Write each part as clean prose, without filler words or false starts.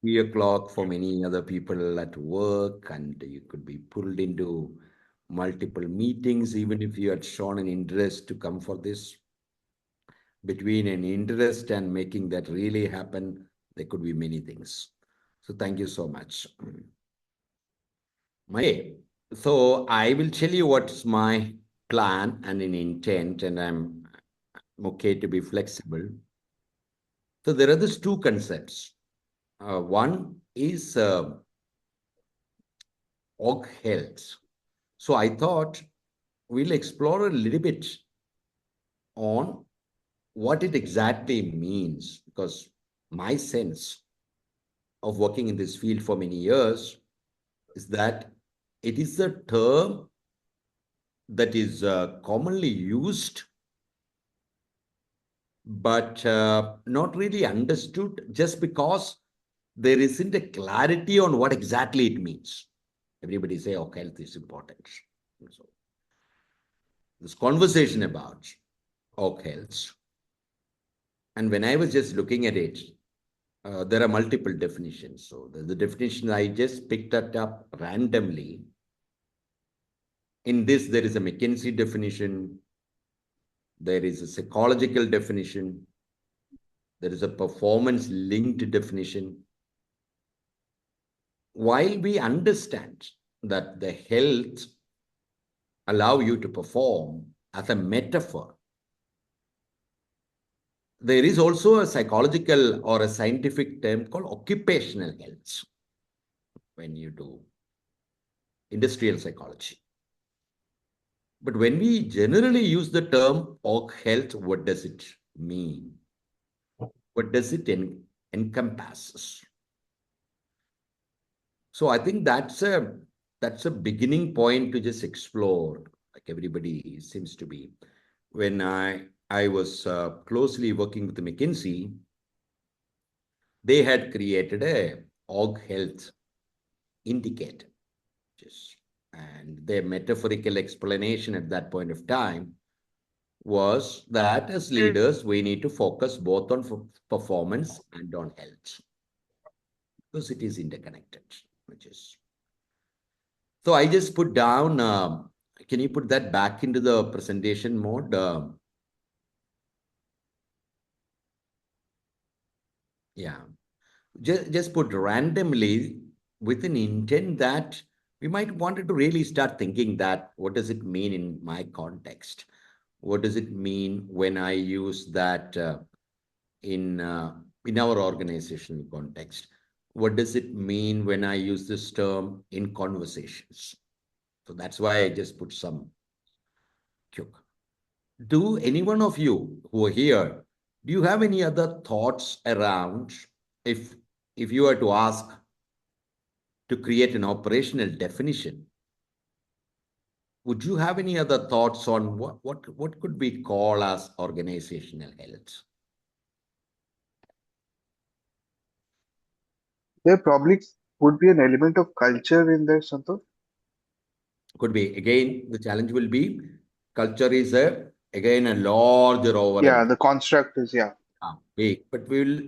3 o'clock for many other people at work, and you could be pulled into multiple meetings, even if you had shown an interest to come for this. Between an interest and making that really happen, there could be many things. So thank you so much. Okay, so I will tell you what's my plan and an intent, and I'm okay to be flexible. So there are these two concepts. One is org health. So I thought we'll explore a little bit on what it exactly means, because my sense of working in this field for many years is that it is a term that is commonly used but not really understood, just because there isn't a clarity on what exactly it means. Everybody say, oh, health is important. So this conversation about health, and when I was just looking at it, there are multiple definitions. So the definition I just picked that up randomly. In this, there is a McKinsey definition, there is a psychological definition, there is a performance linked definition. While we understand that the health allow you to perform as a metaphor, there is also a psychological or a scientific term called occupational health when you do industrial psychology. But when we generally use the term org health, what does it mean? What does it encompass? So I think that's a beginning point to just explore, like everybody seems to be. When I was closely working with the McKinsey, they had created a org health indicator, and their metaphorical explanation at that point of time was that as leaders, we need to focus both on performance and on health, because it is interconnected, which is. So I just put down, can you put that back into the presentation mode? Yeah, just put randomly with an intent that we might wanted to really start thinking that what does it mean in my context? What does it mean when I use that in our organizational context? What does it mean when I use this term in conversations? So that's why I just put some cue. Do any one of you who are here, do you have any other thoughts around if you were to ask to create an operational definition? Would you have any other thoughts on what could we call as organizational health? There probably would be an element of culture in there, Santosh. Could be. Again, the challenge will be culture is again a larger Yeah, overall the construct is, yeah. big, but we will.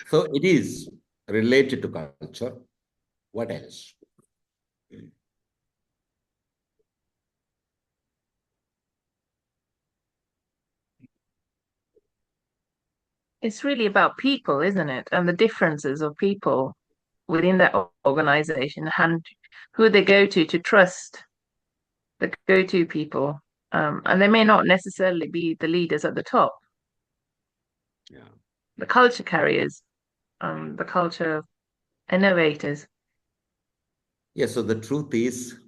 So it is related to culture. What else? It's really about people, isn't it? And the differences of people within that organization and who they go to trust the go-to people. And they may not necessarily be the leaders at the top, Yeah. the culture carriers, the culture innovators. Yeah. So the truth is,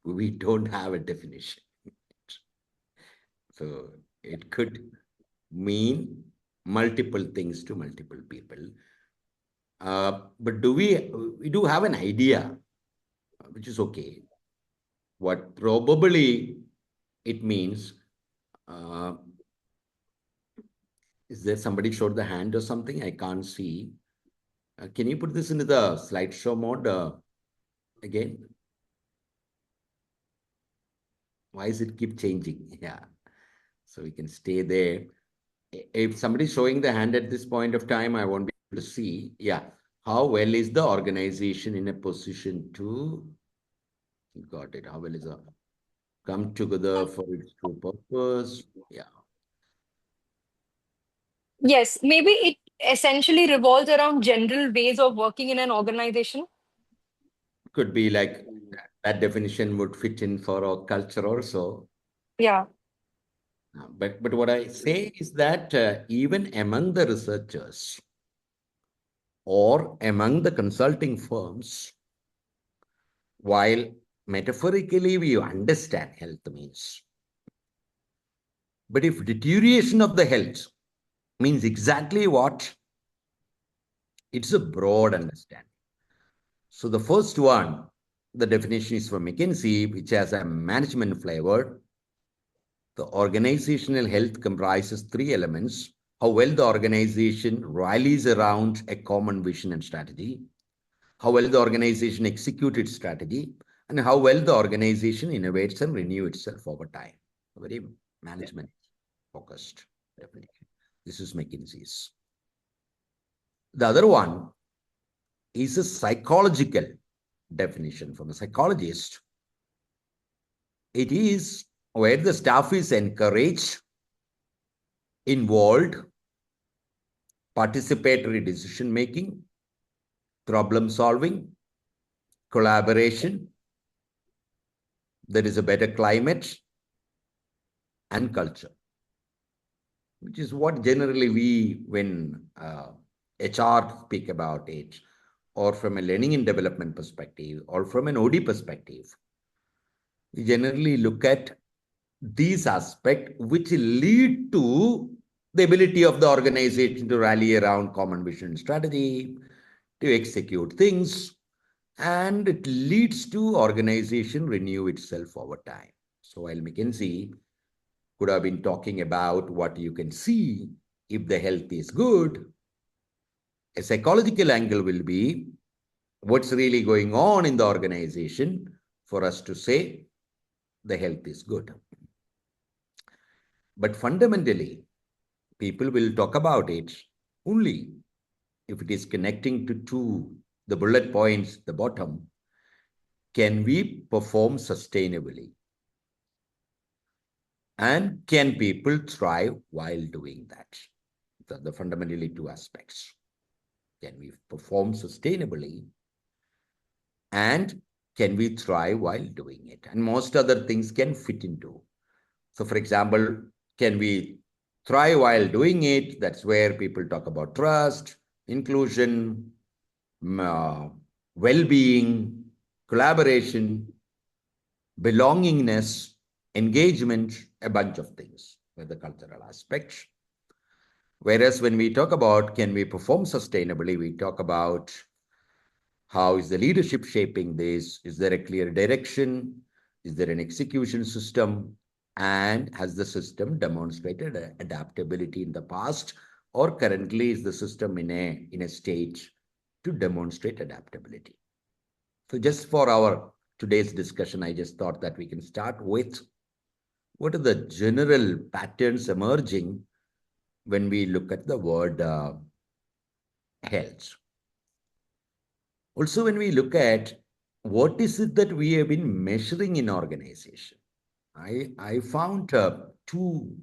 we don't have a definition. So it could mean multiple things to multiple people. But we do have an idea, which is okay. What probably it means, uh, is there somebody showed the hand or something? I can't see. Can you put this into the slideshow mode again? Why does it keep changing? Yeah. So we can stay there. If somebody's showing the hand at this point of time, I won't be able to see. Yeah. how well is the organization in a position to, got it, how well is a come together for its true purpose? Yeah, Yes, maybe it essentially revolves around general ways of working in an organization. could be like that definition would fit in for our culture also. Yeah. But what I say is that even among the researchers or among the consulting firms, while metaphorically we understand health means, but if deterioration of the health means exactly what, it's a broad understanding. So the first one, the definition is from McKinsey, which has a management flavor. The organizational health comprises three elements: how well the organization rallies around a common vision and strategy, how well the organization executes its strategy, and how well the organization innovates and renews itself over time. Very management focused definition. This is McKinsey's. The other one is a psychological definition from a psychologist. It is where the staff is encouraged, involved, participatory decision making, problem solving, collaboration. There is a better climate and culture, which is what generally we, when HR speak about it, or from a learning and development perspective, or from an OD perspective, we generally look at these aspects which lead to the ability of the organization to rally around common vision and strategy, to execute things, and it leads to organization renew itself over time. So while McKinsey could have been talking about what you can see if the health is good, a psychological angle will be what's really going on in the organization for us to say the health is good. But fundamentally, people will talk about it only if it is connecting to the bullet points, the bottom. Can we perform sustainably? And can people thrive while doing that? The fundamentally two aspects. Can we perform sustainably? And can we thrive while doing it? And most other things can fit into. So, for example, can we thrive while doing it? That's where people talk about trust, inclusion, well being, collaboration, belongingness, engagement, a bunch of things with the cultural aspects. Whereas when we talk about can we perform sustainably, we talk about how is the leadership shaping this? Is there a clear direction? Is there an execution system? And has the system demonstrated adaptability in the past, or currently is the system in a stage to demonstrate adaptability? So just for our today's discussion, I just thought that we can start with what are the general patterns emerging when we look at the word health. Also, when we look at what is it that we have been measuring in organization, I found two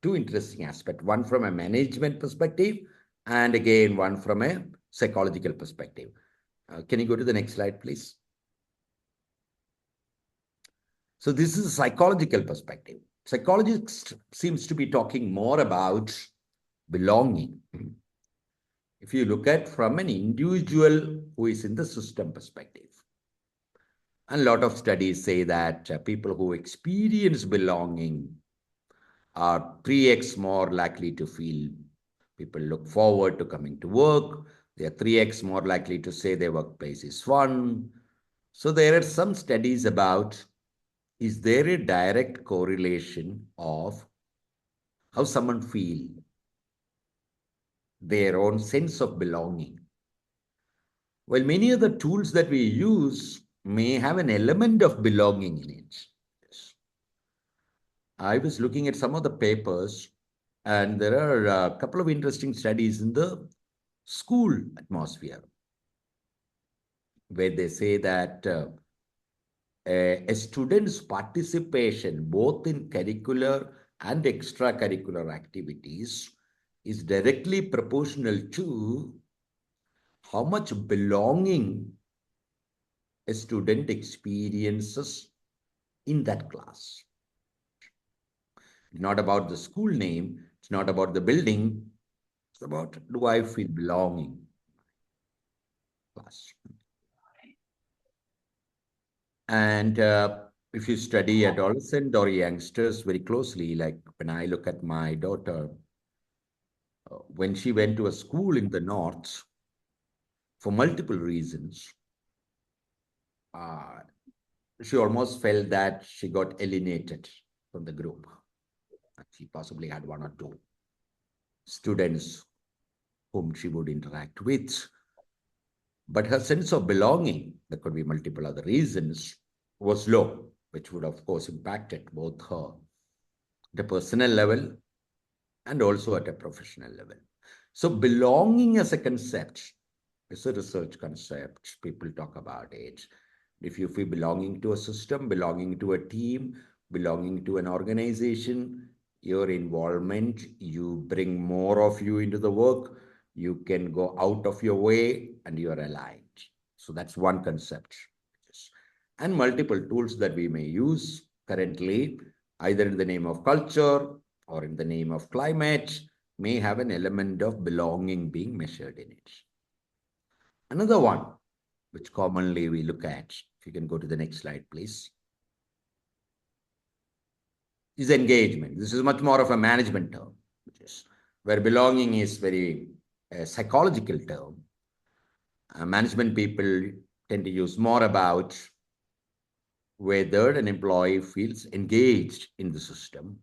interesting aspects. One from a management perspective, and again one from a psychological perspective. Can you go to the next slide, please? So this is a psychological perspective. Psychologists seems to be talking more about belonging. If you look at from an individual who is in the system perspective. And a lot of studies say that people who experience belonging are 3x more likely to feel people look forward to coming to work. They are 3x more likely to say their workplace is fun. So there are some studies about, is there a direct correlation of how someone feels, their own sense of belonging? Well, many of the tools that we use may have an element of belonging in it. Yes. I was looking at some of the papers, and there are a couple of interesting studies in the school atmosphere. where they say that a student's participation both in curricular and extracurricular activities is directly proportional to how much belonging a student experiences in that class. It's not about the school name, it's not about the building, it's about, do I feel belonging in class? And if you study adolescent or youngsters very closely, like when I look at my daughter, when she went to a school in the north, for multiple reasons, uh, she almost felt that she got alienated from the group. She possibly had one or two students whom she would interact with. But her sense of belonging, there could be multiple other reasons, was low, which would, of course, impacted both her at a personal level and also at a professional level. So belonging as a concept is a research concept. People talk about it. If you feel belonging to a system, belonging to a team, belonging to an organization, your involvement, you bring more of you into the work, you can go out of your way and you are aligned. So that's one concept. And multiple tools that we may use currently, either in the name of culture or in the name of climate, may have an element of belonging being measured in it. Another one, which commonly we look at, if you can go to the next slide, please, is engagement. This is much more of a management term, which is where belonging is very psychological term. Management people tend to use more about whether an employee feels engaged in the system.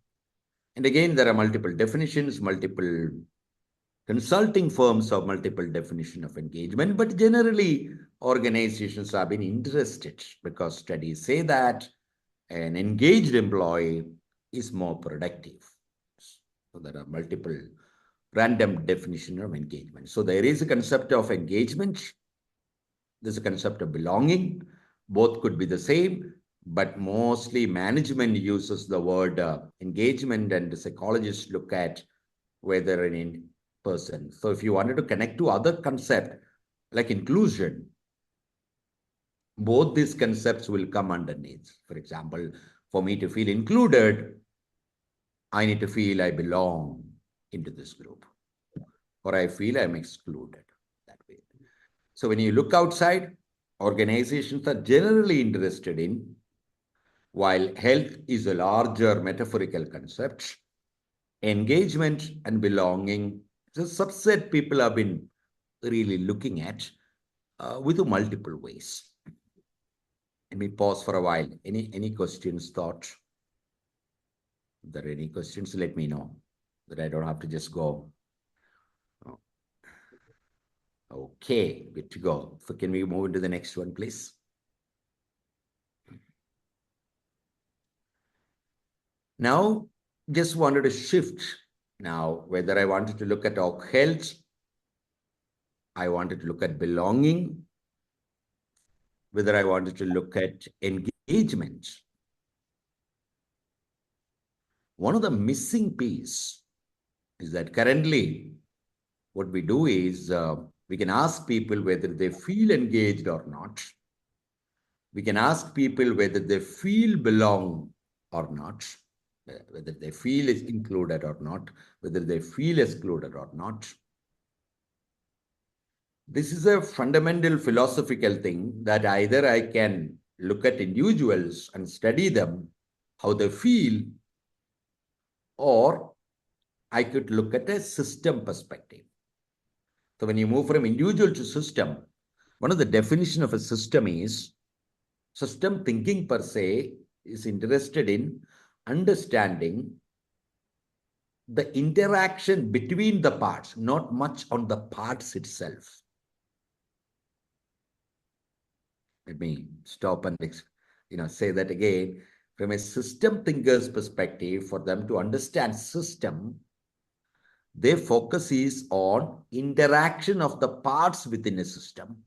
And again, there are multiple definitions, multiple consulting firms have multiple definition of engagement, but generally organizations have been interested because studies say that an engaged employee is more productive. So there are multiple random definitions of engagement. So there is a concept of engagement. There's a concept of belonging. Both could be the same, but mostly management uses the word engagement, and the psychologists look at whether an person. So if you wanted to connect to other concept like inclusion, both these concepts will come underneath. For example, for me to feel included, I need to feel I belong into this group, or I feel I'm excluded that way. So when you look outside, organizations are generally interested in, while health is a larger metaphorical concept, engagement and belonging is a subset people have been really looking at with multiple ways. Let me pause for a while. Any questions, thoughts? If there are any questions, let me know that I don't have to just go. Okay, good to go. So can we move into the next one, please? Now, just wanted to shift now, whether I wanted to look at health, I wanted to look at belonging, whether I wanted to look at engagement. One of the missing piece is that currently what we do is we can ask people whether they feel engaged or not. We can ask people whether they feel belong or not, whether they feel is included or not, whether they feel excluded or not. This is a fundamental philosophical thing that either I can look at individuals and study them, how they feel, or I could look at a system perspective. So when you move from individual to system, one of the definition of a system is system thinking per se is interested in understanding the interaction between the parts, not much on the parts itself. Let me stop and say that again. From a system thinker's perspective, for them to understand system, their focus is on interaction of the parts within a system,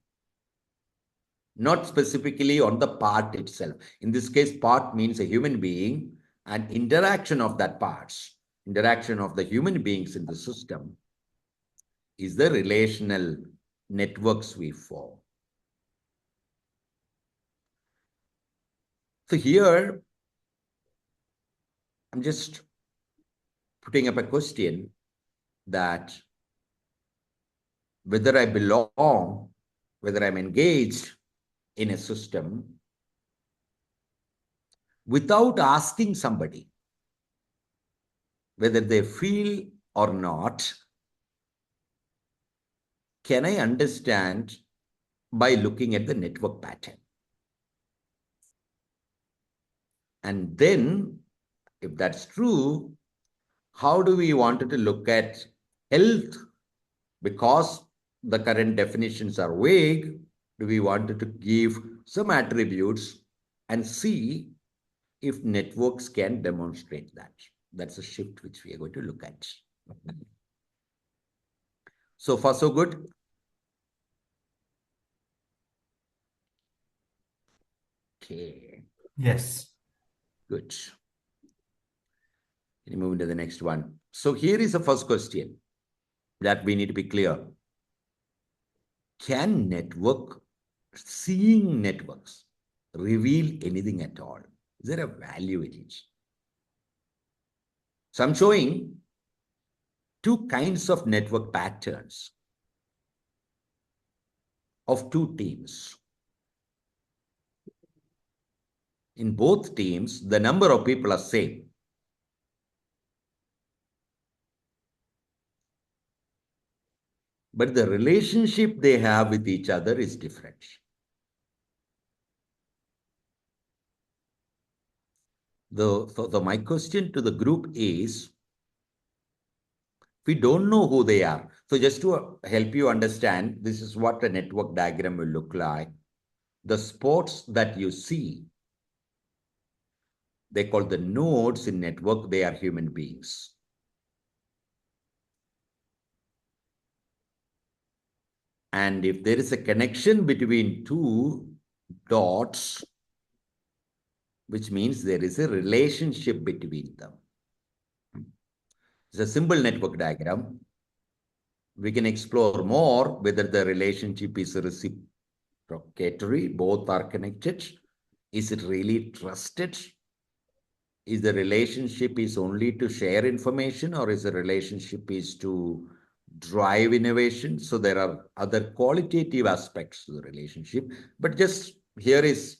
not specifically on the part itself. In this case, part means a human being and interaction of that parts, interaction of the human beings in the system is the relational networks we form. So here, I'm just putting up a question that whether I belong, whether I'm engaged in a system without asking somebody whether they feel or not, can I understand by looking at the network pattern? And then, if that's true, how do we want to look at health? Because the current definitions are vague, do we want to give some attributes and see if networks can demonstrate that? That's a shift which we are going to look at. So far, so good? Okay. Yes. Good. Can you move into the next one? So here is the first question that we need to be clear. Can seeing networks reveal anything at all? Is there a value in it? So I'm showing two kinds of network patterns of two teams. In both teams, the number of people are same. But the relationship they have with each other is different. So my question to the group is, we don't know who they are. So just to help you understand, this is what a network diagram will look like. The spots that you see, they call the nodes in network, they are human beings. And if there is a connection between two dots, which means there is a relationship between them. It's a simple network diagram. We can explore more whether the relationship is reciprocatory, both are connected. Is it really trusted? Is the relationship is only to share information, or is the relationship is to drive innovation? So there are other qualitative aspects to the relationship, but just here is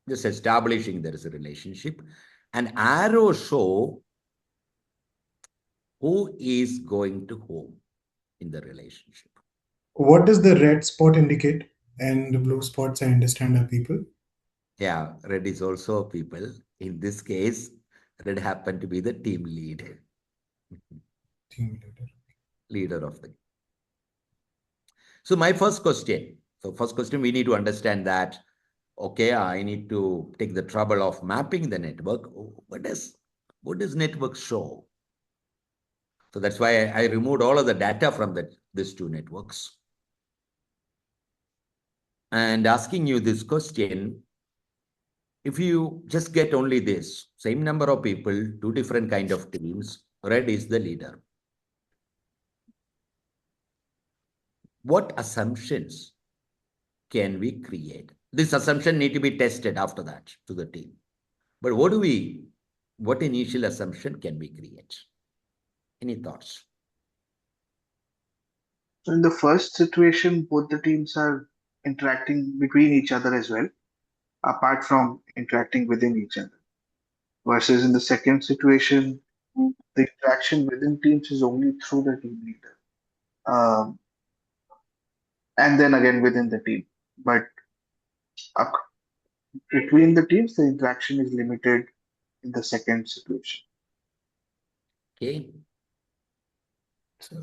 just establishing there is a relationship. And arrows show who is going to whom in the relationship. What does the red spot indicate? And the blue spots, I understand, are people. Yeah, red is also people. In this case, red happened to be the team lead. Team leader. Leader of the. So my first question. So first question, we need to understand that, okay, I need to take the trouble of mapping the network. What does network show? So that's why I removed all of the data from these two networks. And asking you this question, if you just get only this, same number of people, two different kind of teams, red is the leader. What assumptions can we create? This assumption need to be tested after that to the team. But what initial assumption can we create? Any thoughts? So in the first situation, both the teams are interacting between each other as well, apart from interacting within each other. Versus in the second situation, the interaction within teams is only through the team leader. And then again within the team. But ac- between the teams, the interaction is limited in the second situation. Okay. So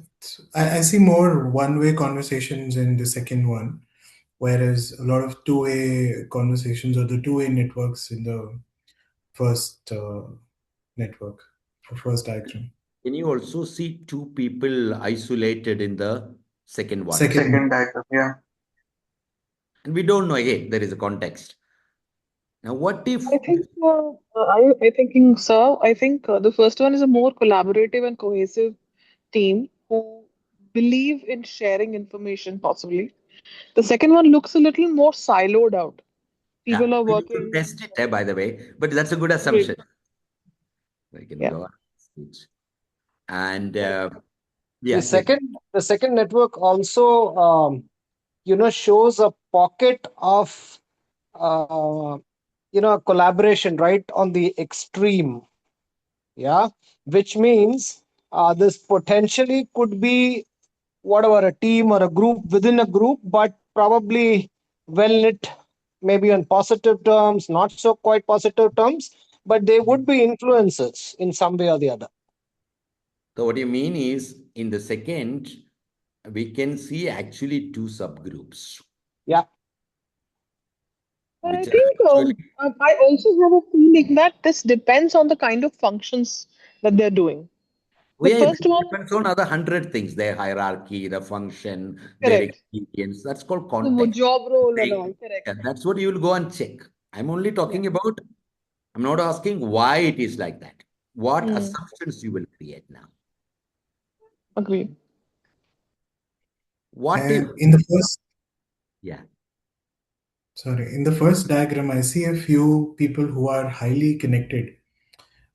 I see more one-way conversations in the second one, whereas a lot of two-way conversations or the two-way networks in the first network, for first diagram. Can you also see two people isolated in the second one? Second. Second diagram, yeah. And we don't know, again, there is a context. Now, what if, I think, I thinking, sir, I think the first one is a more collaborative and cohesive team who believe in sharing information, possibly. The second one looks a little more siloed out. yeah, People are we need to working. test it, by the way, but that's a good Great. assumption. We can Yeah. go on. And Right. yeah, please. The second network also, shows a pocket of, uh, collaboration right on the extreme. Yeah, which means this potentially could be whatever, a team or a group within a group, but probably well knit, maybe on positive terms, not so quite positive terms, but they would be influencers in some way or the other. So what you mean is, in the second, we can see actually two subgroups, Yeah. But I which are think actually I also have a feeling that this depends on the kind of functions that they're doing. oh, The yeah, it first one, depends on other 100 things, their hierarchy, the function, their correct. experience. That's called The context. job role and They- all, correct. yeah, that's what you will go and check. I'm only Yeah. talking about, I'm not asking why it is like that. What Hmm. assumptions you will create now? Agreed. What if, And in the first, yeah, sorry, in the first diagram, I see a few people who are highly connected.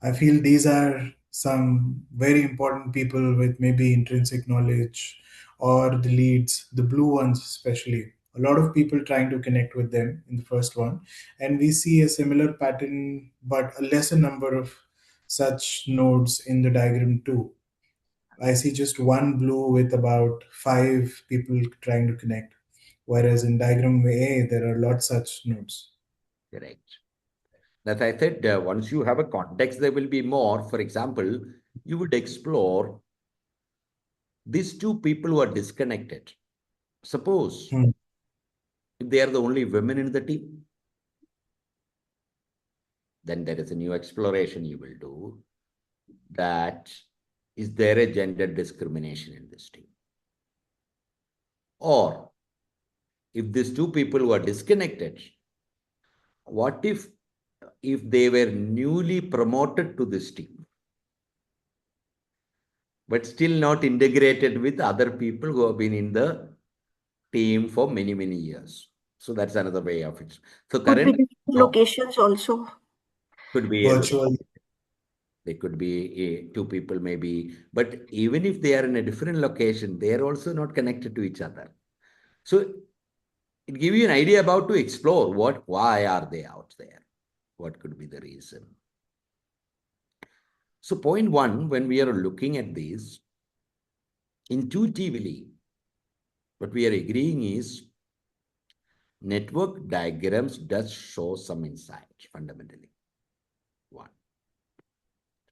I feel these are some very important people with maybe intrinsic knowledge or the leads, the blue ones especially. A lot of people trying to connect with them in the first one. And we see a similar pattern, but a lesser number of such nodes in the diagram too. I see just one blue with about five people trying to connect. Whereas in diagram A, there are lots such nodes. correct. As I said, once you have a context, there will be more. For example, you would explore these two people who are disconnected. Suppose Hmm. if they are the only women in the team, then there is a new exploration you will do. That is there a gender discrimination in this team? Or if these two people who are disconnected, what if they were newly promoted to this team, but still not integrated with other people who have been in the team for many, many years? So that's another way of it. So Could be current different job locations also. could be a Virtual. they could be two people maybe, but even if they are in a different location, they are also not connected to each other. So it gives you an idea about to explore why are they out there? What could be the reason? So point one, when we are looking at this, intuitively, what we are agreeing is network diagrams does show some insight fundamentally. One,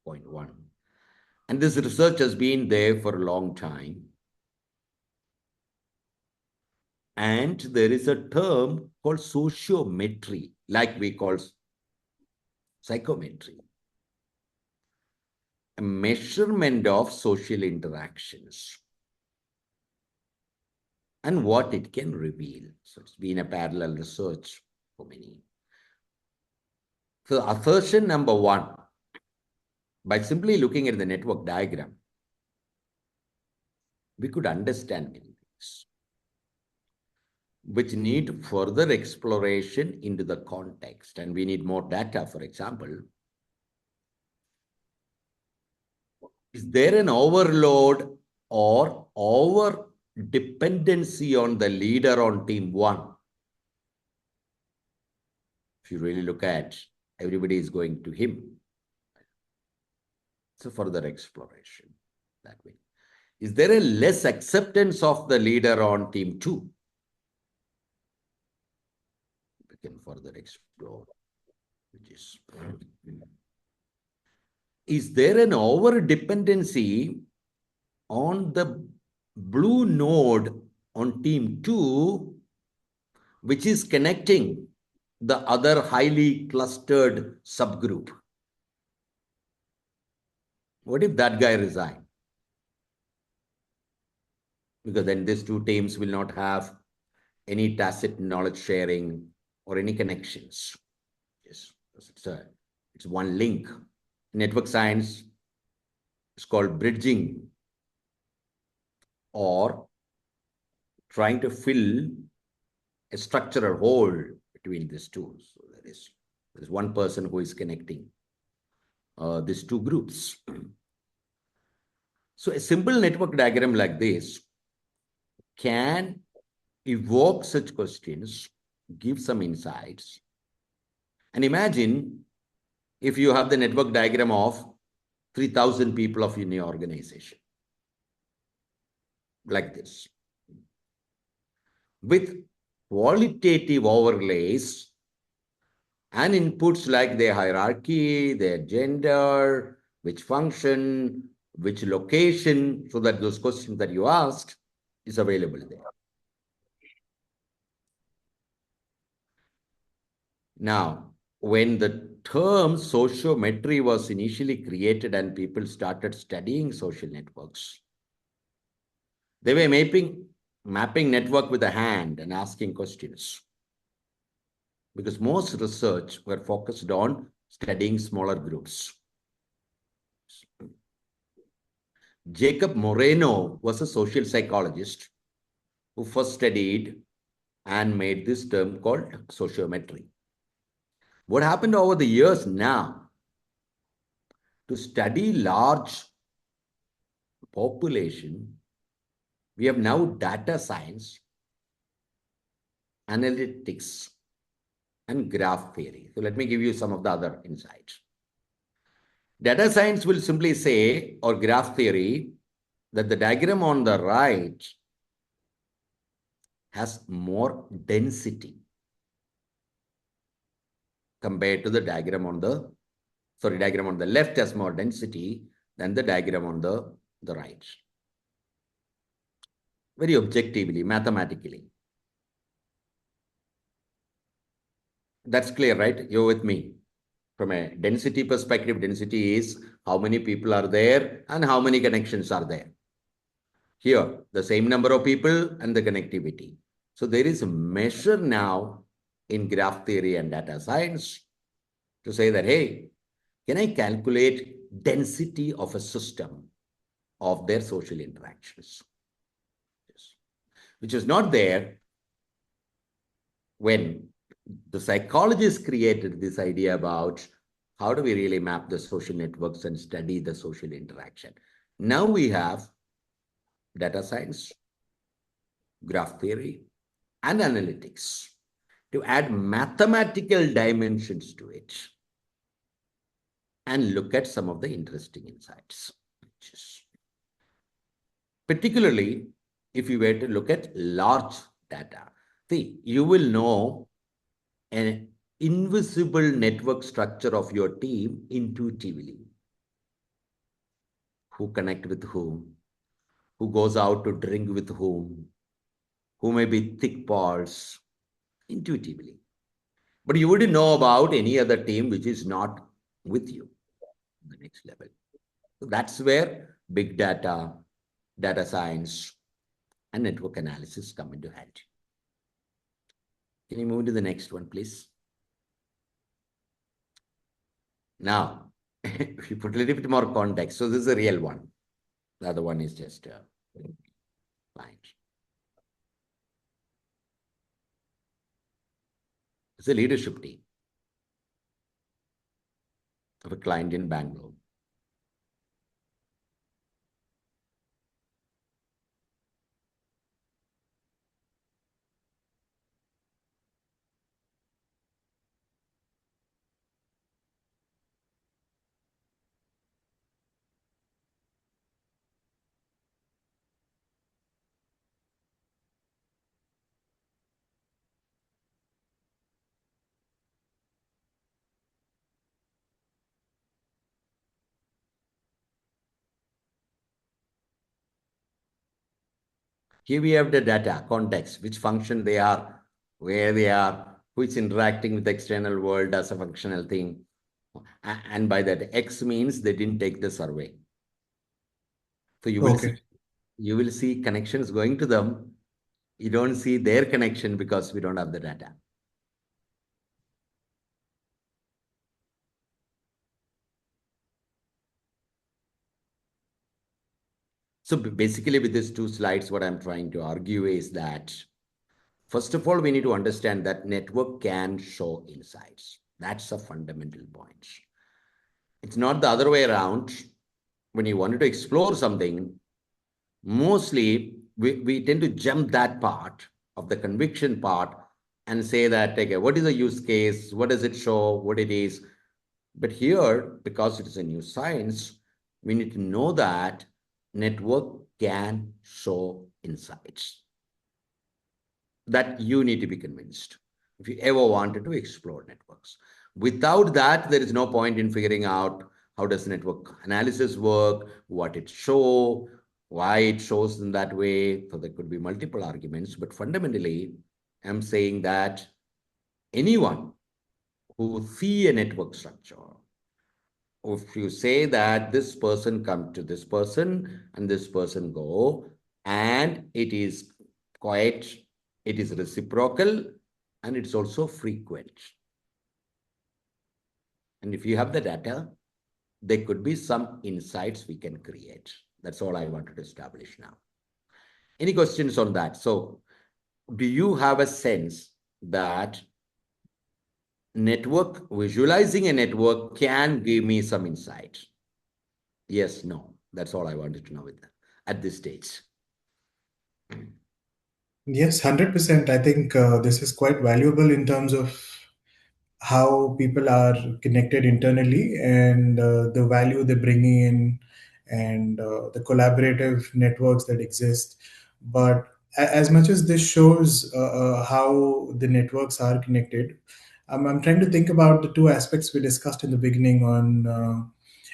point one. And this research has been there for a long time. And there is a term called sociometry, like we call psychometry, a measurement of social interactions and what it can reveal. So it's been a parallel research for many. So assertion number one, by simply looking at the network diagram, we could understand many things, which need further exploration into the context. And we need more data. For example, is there an overload or over dependency on the leader on team one? If you really look at, everybody is going to him. So further exploration that way. Is there a less acceptance of the leader on team two? We can further explore, which is there an over dependency on the blue node on team two, which is connecting the other highly clustered subgroup? What if that guy resigns? Because then these two teams will not have any tacit knowledge sharing, or any connections. Yes, it's one link. Network science is called bridging or trying to fill a structural hole between these two. So there is one person who is connecting these two groups. So a simple network diagram like this can evoke such questions, give some insights. And imagine if you have the network diagram of 3,000 people in your organization, like this, with qualitative overlays and inputs like their hierarchy, their gender, which function, which location, so that those questions that you asked is available there. Now, when the term sociometry was initially created and people started studying social networks, they were mapping network with a hand and asking questions, because most research were focused on studying smaller groups. Jacob Moreno was a social psychologist who first studied and made this term called sociometry. What happened over the years now, to study large population, we have now data science, analytics, and graph theory. So let me give you some of the other insights. Data science will simply say, or graph theory, that the diagram on the right has more density compared to the diagram on the left has more density than the diagram on the right. Very objectively, mathematically. That's clear, right? You're with me. From a density perspective, density is how many people are there and how many connections are there. Here, the same number of people and the connectivity. So there is a measure now in graph theory and data science to say that, hey, can I calculate density of a system of their social interactions? Yes. Which is not there when the psychologists created this idea about how do we really map the social networks and study the social interaction. Now we have data science, graph theory, and analytics to add mathematical dimensions to it and look at some of the interesting insights. Particularly, if you were to look at large data, see, you will know an invisible network structure of your team intuitively. Who connect with whom, who goes out to drink with whom, who may be thick balls, intuitively. But you wouldn't know about any other team which is not with you on the next level. So that's where big data, data science, and network analysis come into hand. Can you move to the next one, please? Now, if you put a little bit more context, so this is a real one. The other one is just client. It's a leadership team of a client in Bangalore. Here we have the data, context, which function they are, where they are, who is interacting with the external world as a functional thing. And by that, X means they didn't take the survey. So you will Okay. see connections going to them, You don't see their connection because we don't have the data. So basically, with these two slides, what I'm trying to argue is that, first of all, we need to understand that network can show insights. That's a fundamental point. It's not the other way around. When you wanted to explore something, mostly we tend to jump that part of the conviction part and say that, okay, what is the use case? What does it show? What it is? But here, because it is a new science, we need to know that network can show insights. That you need to be convinced if you ever wanted to explore networks. Without that, there is no point in figuring out how does network analysis work, what it show, why it shows in that way. So there could be multiple arguments, but fundamentally, I'm saying that anyone who see a network structure, if you say that this person come to this person and this person go, and it is quite, it is reciprocal and it's also frequent. And if you have the data, there could be some insights we can create. That's all I wanted to establish now. Any questions on that? So do you have a sense that network, visualizing a network can give me some insight? Yes, no. That's all I wanted to know with that at this stage. Yes, 100%. I think this is quite valuable in terms of how people are connected internally and the value they're bringing in and the collaborative networks that exist. But as much as this shows how the networks are connected, I'm trying to think about the two aspects we discussed in the beginning on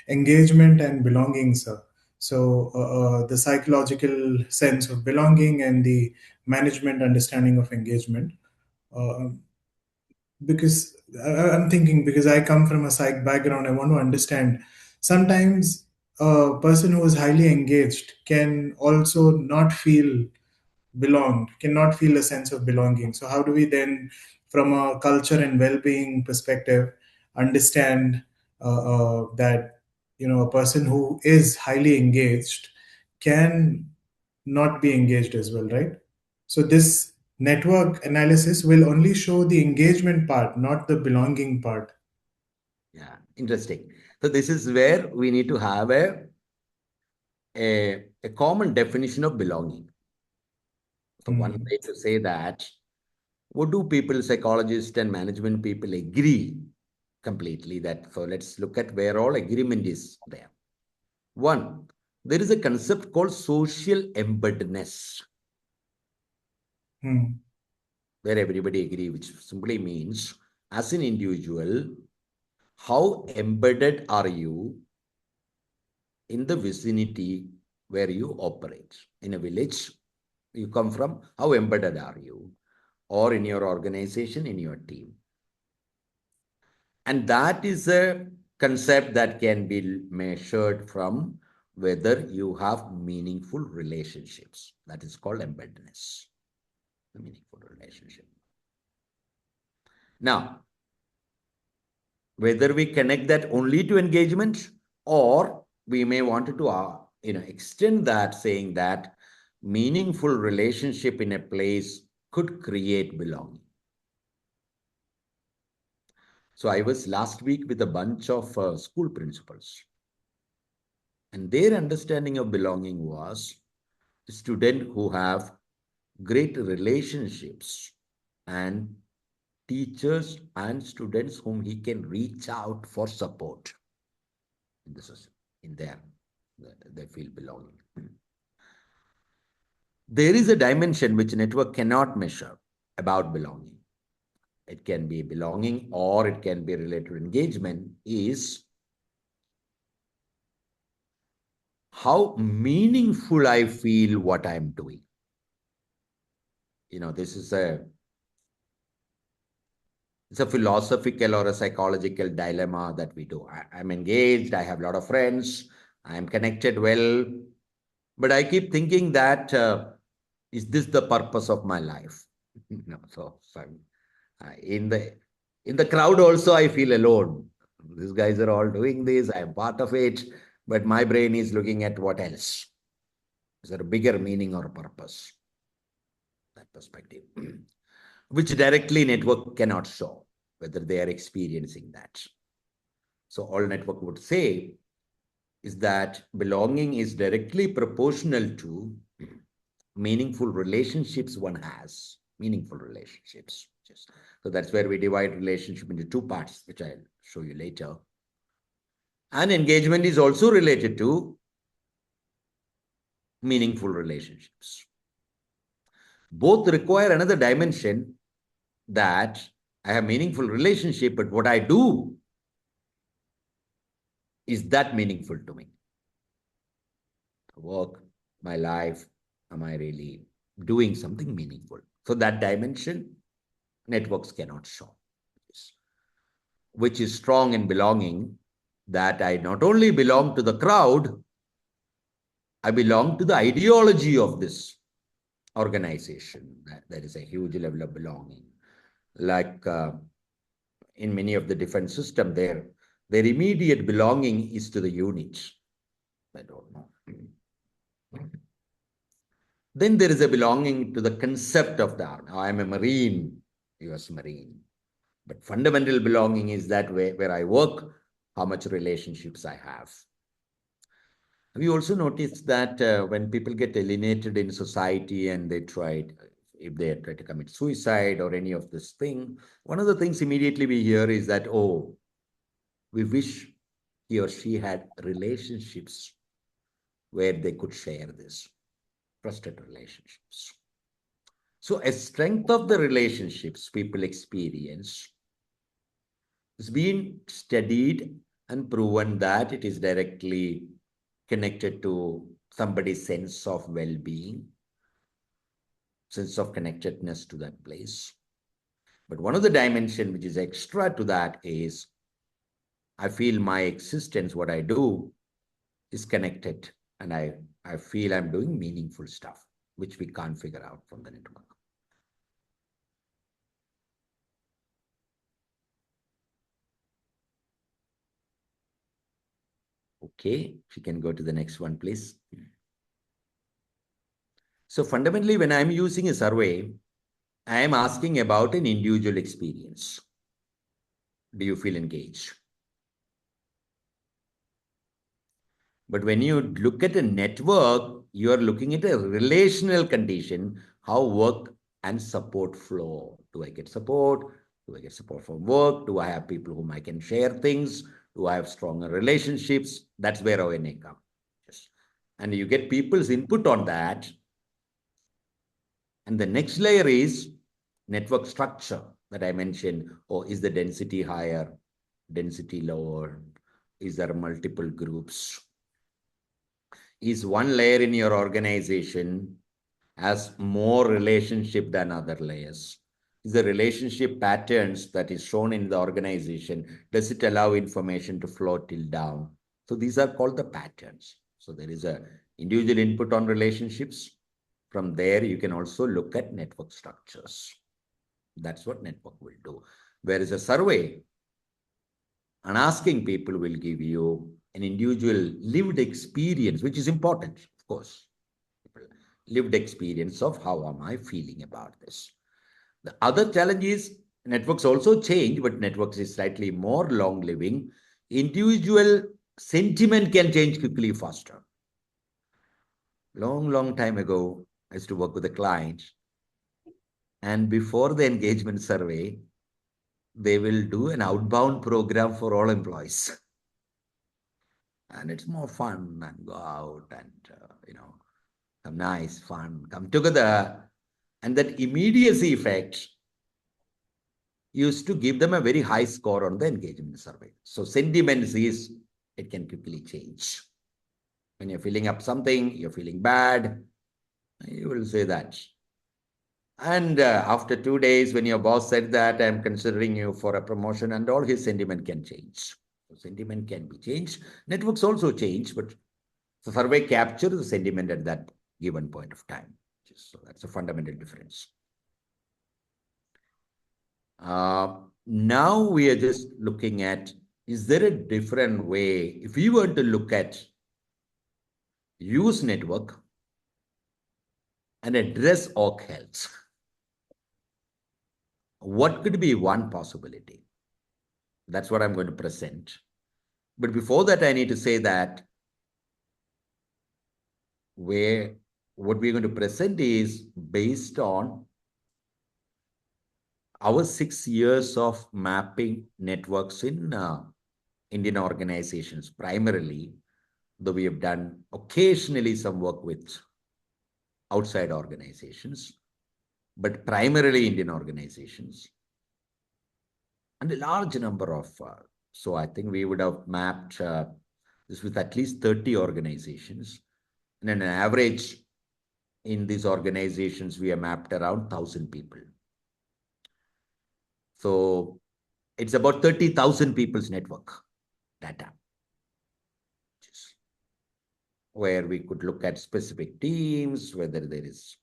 engagement and belonging, sir. So the psychological sense of belonging and the management understanding of engagement. Uh, because I'm thinking, because I come from a psych background, I want to understand. Sometimes a person who is highly engaged can also not feel belonged, cannot feel a sense of belonging. So how do we then, from a culture and well-being perspective, understand that a person who is highly engaged can not be engaged as well, right? So this network analysis will only show the engagement part, not the belonging part. Yeah, interesting. So this is where we need to have a common definition of belonging. So one Hmm. way to say that, what do people, psychologists and management people agree completely that, so let's look at where all agreement is there. One, there is a concept called social embeddedness, Hmm. where everybody agree, which simply means as an individual, how embedded are you in the vicinity where you operate? In a village you come from, how embedded are you? Or in your organization, in your team. And that is a concept that can be measured from whether you have meaningful relationships. That is called embeddedness, the meaningful relationship. Now, whether we connect that only to engagement, or we may want to extend that, saying that meaningful relationship in a place could create belonging. So I was last week with a bunch of school principals, and their understanding of belonging was a student who have great relationships and teachers and students whom he can reach out for support in the system, in there they feel belonging. There is a dimension which network cannot measure about belonging. It can be belonging or it can be related to engagement, is how meaningful I feel what I'm doing. This is it's a philosophical or a psychological dilemma that we do. I'm engaged, I have a lot of friends, I'm connected well, but I keep thinking that Is this the purpose of my life? No, so in the crowd also I feel alone. These guys are all doing this. I am part of it, but my brain is looking at what else. Is there a bigger meaning or purpose? That perspective, which directly network cannot show whether they are experiencing that. So all network would say is that belonging is directly proportional to meaningful relationships one has. Meaningful relationships. So that's where we divide relationship into two parts, which I'll show you later. And engagement is also related to meaningful relationships. Both require another dimension, that I have meaningful relationship, but what I do, is that meaningful to me? Work, my life, am I really doing something meaningful? So that dimension, networks cannot show, which is strong in belonging, that I not only belong to the crowd, I belong to the ideology of this organization. There is a huge level of belonging. Like in many of the defense systems, their immediate belonging is to the unit. I don't know. Then there is a belonging to the concept of the army. I am a Marine, US Marine. But fundamental belonging is that where I work, how much relationships I have. Have you also noticed that when people get alienated in society and if they try to commit suicide or any of this thing, one of the things immediately we hear is that, oh, we wish he or she had relationships where they could share this, trusted relationships. So a strength of the relationships people experience has been studied and proven that it is directly connected to somebody's sense of well-being, sense of connectedness to that place. But one of the dimensions which is extra to that is, I feel my existence, what I do, is connected, and I feel I'm doing meaningful stuff, which we can't figure out from the network. Okay, if you can go to the next one, please. So fundamentally, when I'm using a survey, I am asking about an individual experience. Do you feel engaged? But when you look at a network, you are looking at a relational condition, how work and support flow. Do I get support? Do I get support from work? Do I have people whom I can share things? Do I have stronger relationships? That's where ONA comes. And you get people's input on that. And the next layer is network structure that I mentioned. Oh, is the density higher, density lower? Is there multiple groups? Is one layer in your organization has more relationship than other layers? Is the relationship patterns that is shown in the organization, does it allow information to flow till down? So these are called the patterns. So there is a individual input on relationships. From there, you can also look at network structures. That's what network will do. Whereas a survey, and asking people will give you an individual lived experience, which is important, of course. Lived experience of how am I feeling about this. The other challenge is networks also change, but networks is slightly more long living. Individual sentiment can change quickly faster. Long time ago, I used to work with a client, and before the engagement survey, they will do an outbound program for all employees. And it's more fun and go out and, have nice fun, come together. And that immediacy effect used to give them a very high score on the engagement survey. So sentiments is, it can quickly change. When you're filling up something, you're feeling bad, you will say that. And after 2 days, when your boss said that, I'm considering you for a promotion and all, his sentiment can change. So sentiment can be changed. Networks also change, but the survey captures the sentiment at that given point of time. So that's a fundamental difference. Now we are just looking at, is there a different way? If we were to look at use network and address org health, what could be one possibility? That's what I'm going to present. But before that, I need to say that what we're going to present is based on our 6 years of mapping networks in Indian organizations, primarily, though we have done occasionally some work with outside organizations, but primarily Indian organizations, and a large number of, so I think we would have mapped this with at least 30 organizations. And on an average, in these organizations, we have mapped around 1,000 people. So it's about 30,000 people's network data, where we could look at specific teams, whether there is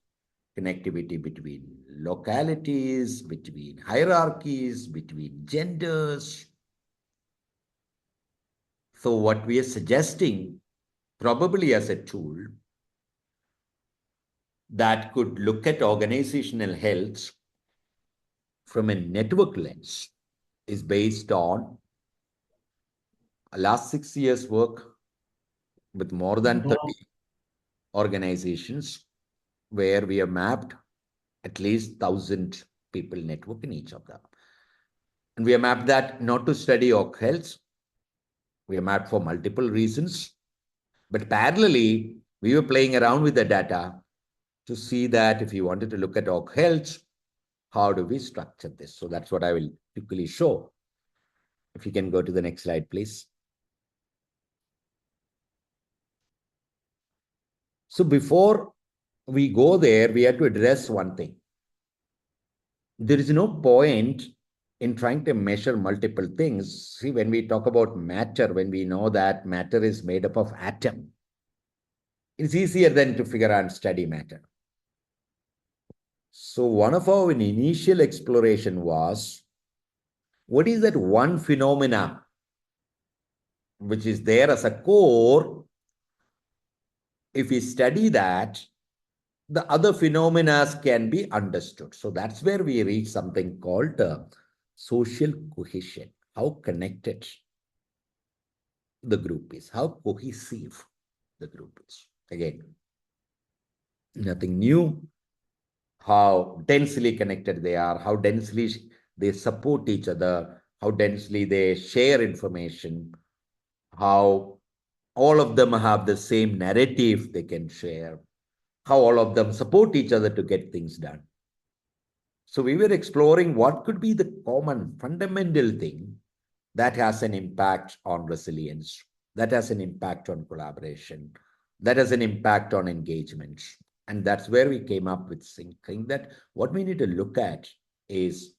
connectivity between localities, between hierarchies, between genders. So what we are suggesting, probably as a tool that could look at organizational health from a network lens, is based on last 6 years work with more than 30 organizations, where we have mapped at least 1,000 people network in each of them. And we have mapped that not to study org health. We have mapped for multiple reasons. But parallelly, we were playing around with the data to see that if you wanted to look at org health, how do we structure this? So that's what I will quickly show. If you can go to the next slide, please. So before we go there, we have to address one thing. There is no point in trying to measure multiple things. See, when we talk about matter, when we know that matter is made up of atom, it's easier than to figure out and study matter. So one of our initial exploration was, what is that one phenomena which is there as a core? If we study that, the other phenomena can be understood. So that's where we reach something called social cohesion. How connected the group is, how cohesive the group is. Again, nothing new. How densely connected they are, how densely they support each other, how densely they share information, how all of them have the same narrative they can share, how all of them support each other to get things done. So we were exploring what could be the common fundamental thing that has an impact on resilience, that has an impact on collaboration, that has an impact on engagement. And that's where we came up with thinking that what we need to look at is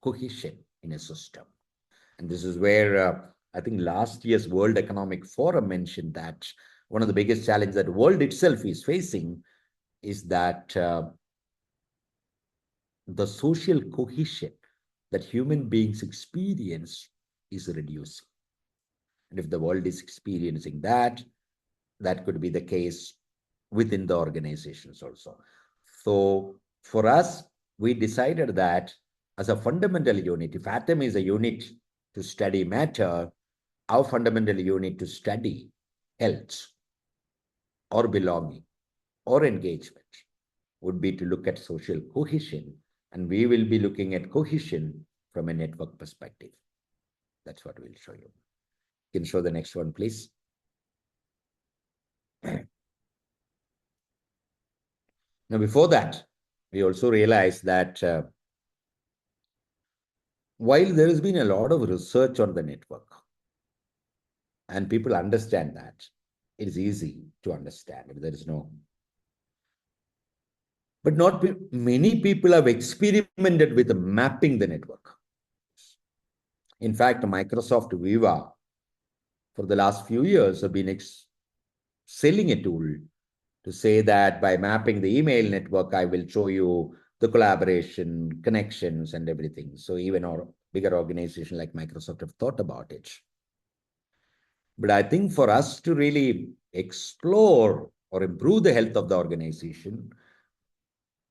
cohesion in a system. And this is where I think last year's World Economic Forum mentioned that one of the biggest challenges that the world itself is facing is that the social cohesion that human beings experience is reducing. And if the world is experiencing that, that could be the case within the organizations also. So for us, we decided that as a fundamental unit, if atom is a unit to study matter, our fundamental unit to study health or belonging or engagement would be to look at social cohesion. And we will be looking at cohesion from a network perspective. That's what we'll show you. You can show the next one, please. Now, before that, we also realized that while there has been a lot of research on the network, and people understand that, it is easy to understand. There is no. But not many people have experimented with mapping the network. In fact, Microsoft Viva, for the last few years, have been selling a tool to say that by mapping the email network, I will show you the collaboration, connections, and everything. So even our bigger organization like Microsoft have thought about it. But I think for us to really explore or improve the health of the organization,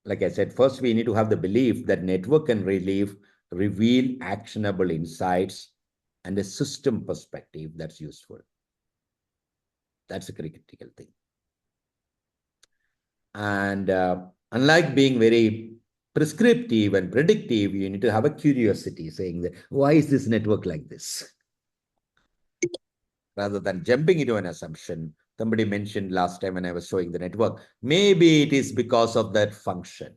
like I said, first we need to have the belief that network can reveal actionable insights and a system perspective that's useful. That's a critical thing. And unlike being very prescriptive and predictive, you need to have a curiosity saying that, why is this network like this? Rather than jumping into an assumption. Somebody mentioned last time when I was showing the network, maybe it is because of that function.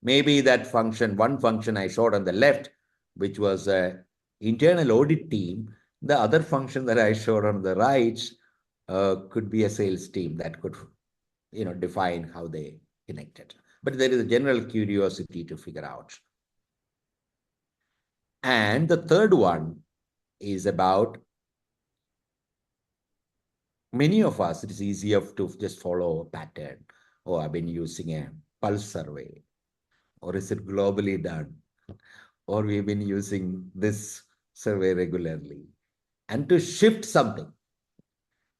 Maybe that function, one function I showed on the left, which was an internal audit team. The other function that I showed on the right could be a sales team that could, define how they connected. But there is a general curiosity to figure out. And the third one is about many of us, it is easier to just follow a pattern. Oh, I've been using a pulse survey, or is it globally done? Or we've been using this survey regularly. And to shift something,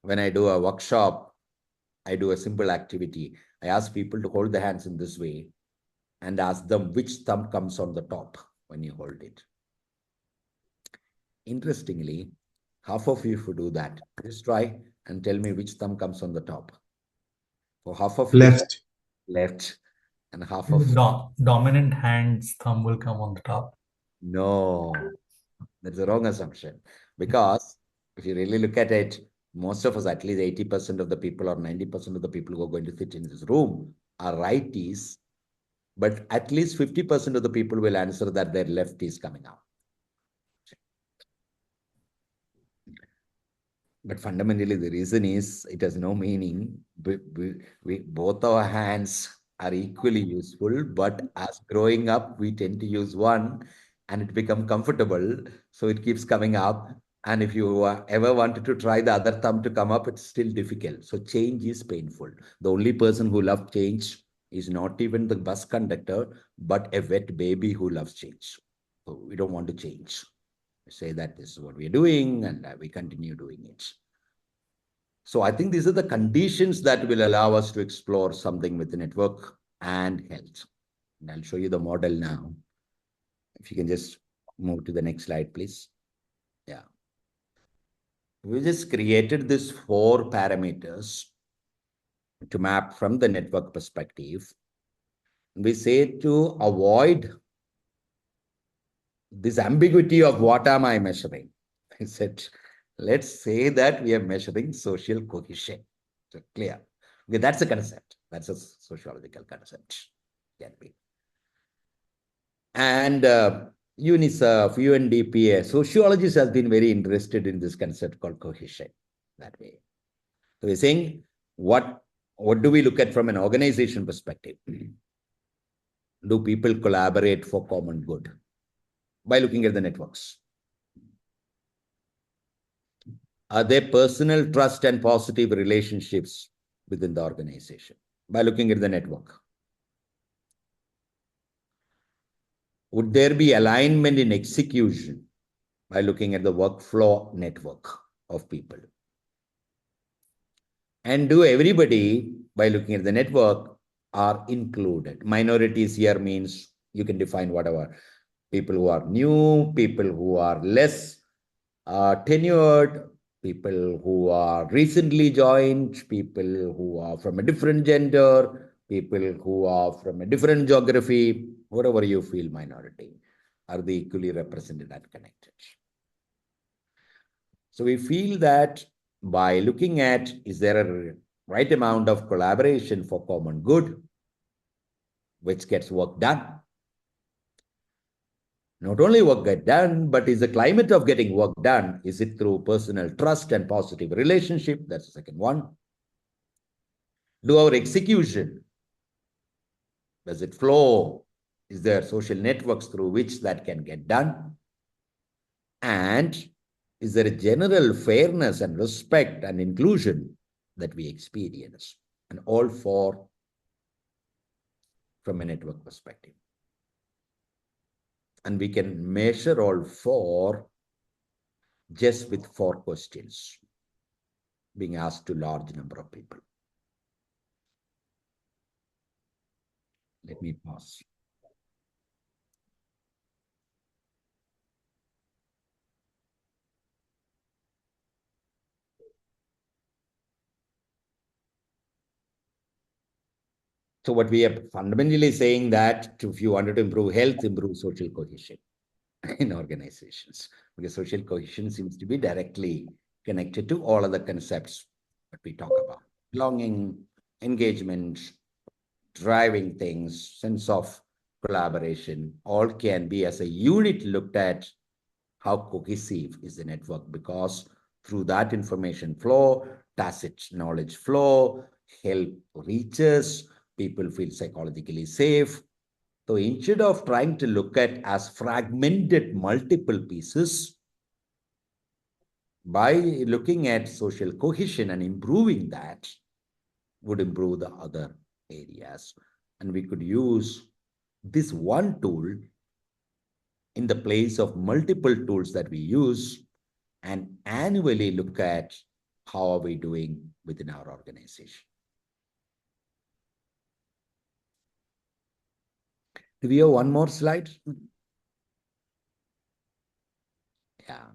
when I do a workshop, I do a simple activity. I ask people to hold their hands in this way and ask them which thumb comes on the top when you hold it. Interestingly, half of you who do that, just try and tell me which thumb comes on the top. For half of you, Left. left, and half of Dominant hand's thumb will come on the top. no, that's a wrong assumption. Because if you really look at it, most of us, at least 80% of the people or 90% of the people who are going to sit in this room are righties, but at least 50% of the people will answer that their left is coming out. But fundamentally, the reason is it has no meaning. Both our hands are equally useful, but as growing up, we tend to use one and it becomes comfortable. So it keeps coming up. And if you ever wanted to try the other thumb to come up, it's still difficult. So change is painful. The only person who loves change is not even the bus conductor, but a wet baby who loves change. So we don't want to change. Say that this is what we're doing and we continue doing it. So I think these are the conditions that will allow us to explore something with the network and health. And I'll show you the model now. If you can just move to the next slide, please. Yeah. We just created these 4 parameters to map from the network perspective. We say to avoid this ambiguity of what am I measuring? I said, let's say that we are measuring social cohesion. So clear. Okay, that's a concept. That's a sociological concept. Can be. And UNICEF, UNDP, sociologists have been very interested in this concept called cohesion. That way. So we're saying, what do we look at from an organization perspective? Do people collaborate for common good? By looking at the networks. Are there personal trust and positive relationships within the organization? By looking at the network. Would there be alignment in execution? By looking at the workflow network of people. And do everybody, by looking at the network, are included? Minorities here means you can define whatever. People who are new, people who are less tenured, people who are recently joined, people who are from a different gender, people who are from a different geography, whatever you feel minority, are they equally represented and connected? So we feel that by looking at, is there a right amount of collaboration for common good, which gets work done? Not only work get done, but is the climate of getting work done, is it through personal trust and positive relationship? That's the second one. Do our execution, does it flow? Is there social networks through which that can get done? And is there a general fairness and respect and inclusion that we experience? and all four from a network perspective. And we can measure all four just with four questions being asked to large number of people. Let me pause. So what we are fundamentally saying that if you wanted to improve health, improve social cohesion in organizations, because social cohesion seems to be directly connected to all other concepts that we talk about. Belonging, engagement, driving things, sense of collaboration, all can be as a unit looked at how cohesive is the network, because through that information flow, tacit knowledge flow, help reaches, people feel psychologically safe. So instead of trying to look at as fragmented multiple pieces, by looking at social cohesion and improving that would improve the other areas. And we could use this one tool in the place of multiple tools that we use and annually look at how are we doing within our organization. Do we have one more slide? Yeah.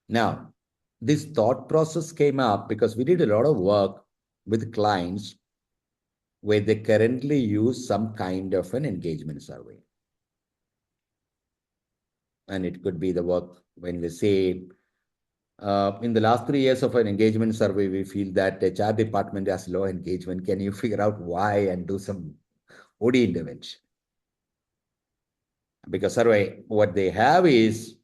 Now, this thought process came up because we did a lot of work with clients where they currently use some kind of an engagement survey. And it could be the work when they say, in the last 3 years of an engagement survey, we feel that HR department has low engagement. Can you figure out why and do some OD intervention? Because survey, what they have is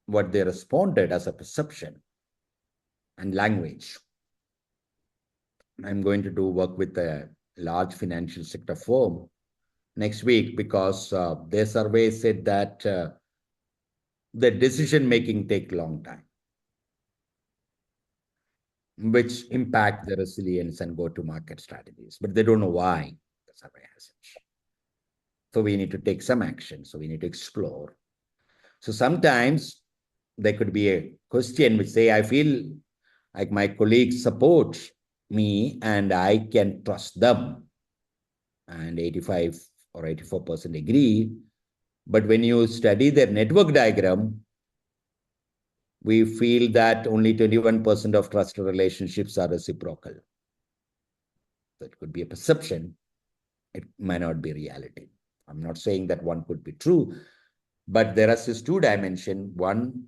what they responded as a perception and language. I'm going to do work with a large financial sector firm next week because their survey said that the decision making take long time, which impact the resilience and go-to-market strategies, but they don't know why the survey has it. So we need to take some action. So we need to explore. So sometimes there could be a question which say, I feel like my colleagues support me and I can trust them. And 85 or 84% agree. But when you study their network diagram, we feel that only 21% of trusted relationships are reciprocal. That could be a perception. It might not be reality. I'm not saying that one could be true, but there are this two dimension. One,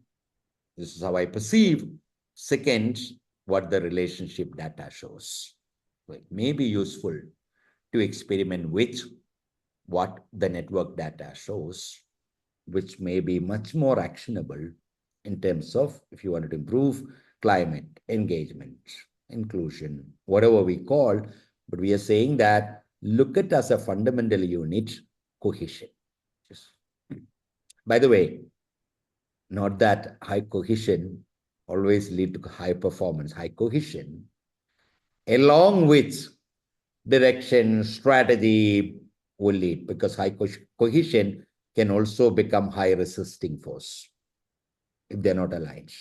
this is how I perceive. Second, what the relationship data shows. So it may be useful to experiment with what the network data shows, which may be much more actionable in terms of if you wanted to improve climate, engagement, inclusion, whatever we call, but we are saying that look at as a fundamental unit, cohesion. By the way, not that high cohesion always lead to high performance. High cohesion, along with direction, strategy, will lead, because high cohesion can also become high resisting force if they're not aligned.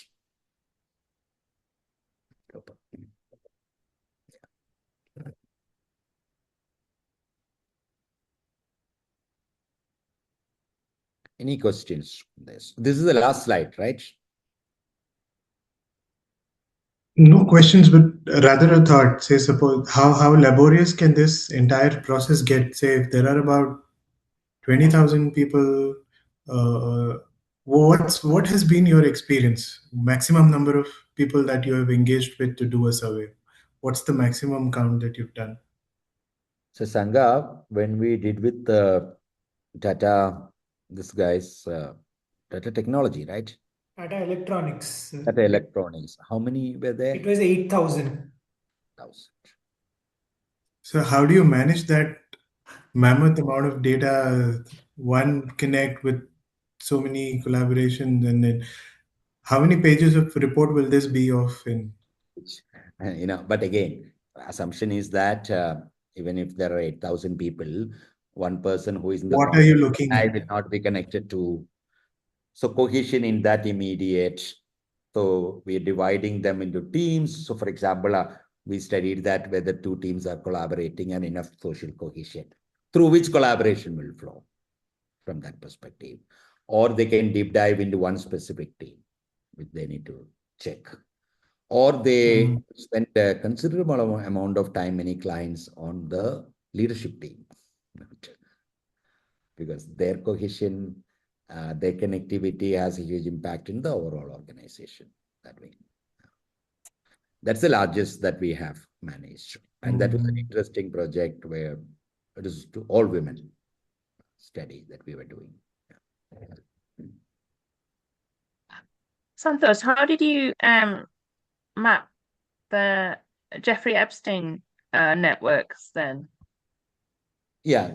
Any questions on this? This is the last slide, right? No questions, but rather a thought. Say, suppose how laborious can this entire process get? Say, if there are about 20,000 people, what has been your experience? Maximum number of people that you have engaged with to do a survey? What's the maximum count that you've done? So Sangha, when we did with Tata, this guy's Tata Technology, right? Tata Electronics. Tata Electronics. How many were there? It was 8,000. 1,000. So how do you manage that mammoth amount of data? One connect with so many collaborations, and then how many pages of report will this be of in? But again, assumption is that even if there are 8,000 people, one person who is in the What are corner you looking I at? will not be connected to. So cohesion in that immediate. So we are dividing them into teams. So for example, we studied that whether two teams are collaborating and enough social cohesion, through which collaboration will flow from that perspective. Or they can deep dive into one specific team, which they need to check. Or they spend a considerable amount of time, many clients, on the leadership team, because their cohesion, their connectivity has a huge impact in the overall organization. That way, that's the largest that we have managed, and that was an interesting project where it is to all women study that we were doing. Santosh, how did you map the Jeffrey Epstein networks then? Yeah.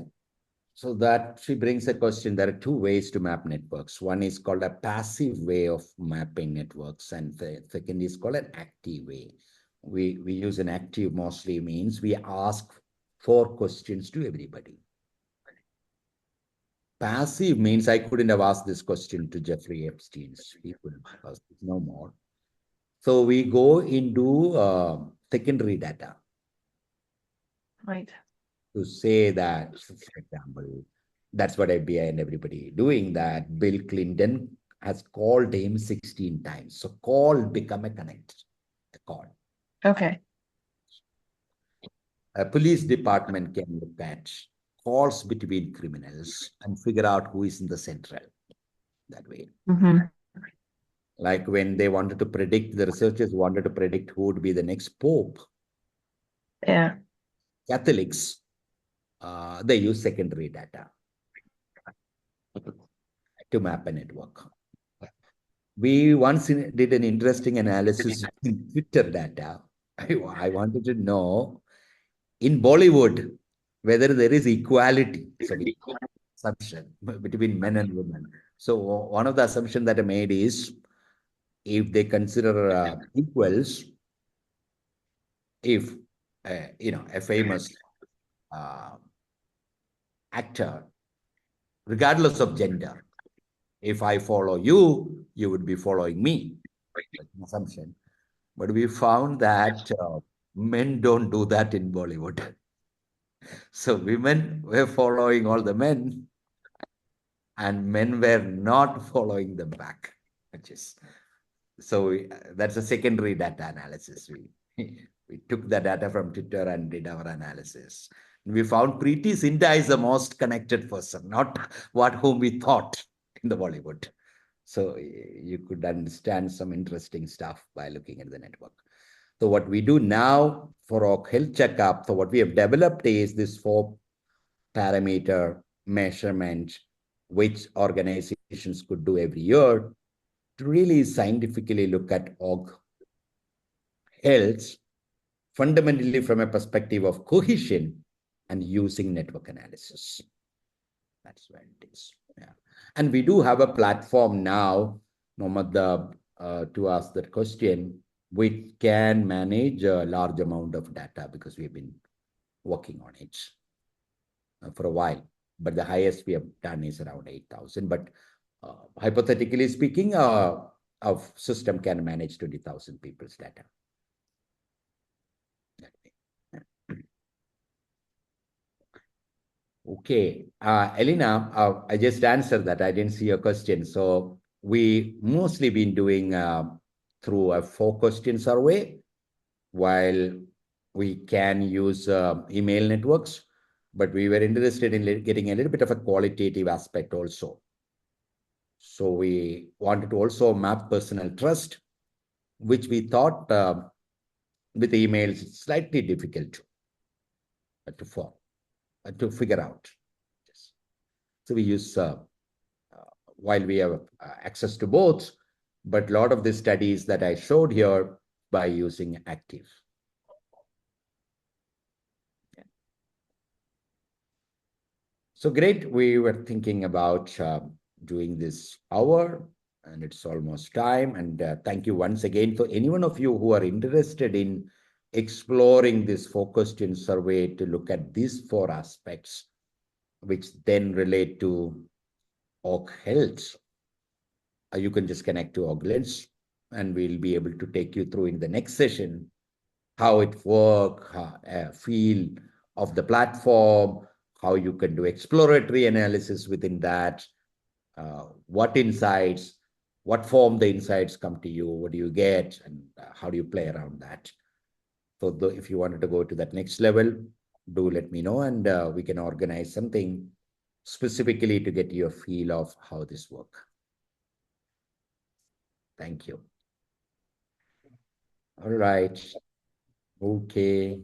So that she brings a question. There are two ways to map networks. One is called a passive way of mapping networks, and the second is called an active way. We use an active mostly means we ask 4 questions to everybody. Passive means I couldn't have asked this question to Jeffrey Epstein's people because no more. So we go into secondary data Right. to say that, for example, that's what FBI and everybody doing, that Bill Clinton has called him 16 times. So call become a connect, a call. Okay. A police department can look at calls between criminals and figure out who is in the central that way. Like when they wanted to predict, the researchers wanted to predict who would be the next pope. Yeah. Catholics, they use secondary data to map a network. We once did an interesting analysis in Twitter data. I wanted to know in Bollywood whether there is equality. So assumption between men and women. So one of the assumptions that I made is if they consider equals, if a famous uh, actor, regardless of gender, if I follow you, you would be following me. That's an assumption. But we found that men don't do that in Bollywood. So women were following all the men, and men were not following them back. That's a secondary data analysis. We took the data from Twitter and did our analysis. We found Preeti Zinta is the most connected person, not what whom we thought in the Bollywood. So you could understand some interesting stuff by looking at the network. So what we do now for our health checkup, so what we have developed is this 4-parameter measurement, which organizations could do every year to really scientifically look at org health, fundamentally from a perspective of cohesion and using network analysis. That's where it is. Yeah. And we do have a platform now, Mohammed, to ask that question, which can manage a large amount of data because we've been working on it for a while. But the highest we have done is around 8,000. But hypothetically speaking, our system can manage 20,000 people's data. Okay, Elena, I just answered that. I didn't see your question. So we mostly been doing through a 4-question survey, while we can use email networks, but we were interested in getting a little bit of a qualitative aspect also. So we wanted to also map personal trust, which we thought with emails it's slightly difficult to form, to figure out. So we use, while we have access to both, but a lot of the studies that I showed here by using active. So great, we were thinking about doing this hour, and it's almost time. And thank you once again for any one of you who are interested in exploring this focused in survey to look at these 4 aspects, which then relate to org health. You can just connect to Orglens, and we'll be able to take you through in the next session how it works, feel of the platform, how you can do exploratory analysis within that, what insights, what form the insights come to you, what do you get, and how do you play around that. So if you wanted to go to that next level, do let me know, and we can organize something specifically to get you a feel of how this works. Thank you. All right. Okay.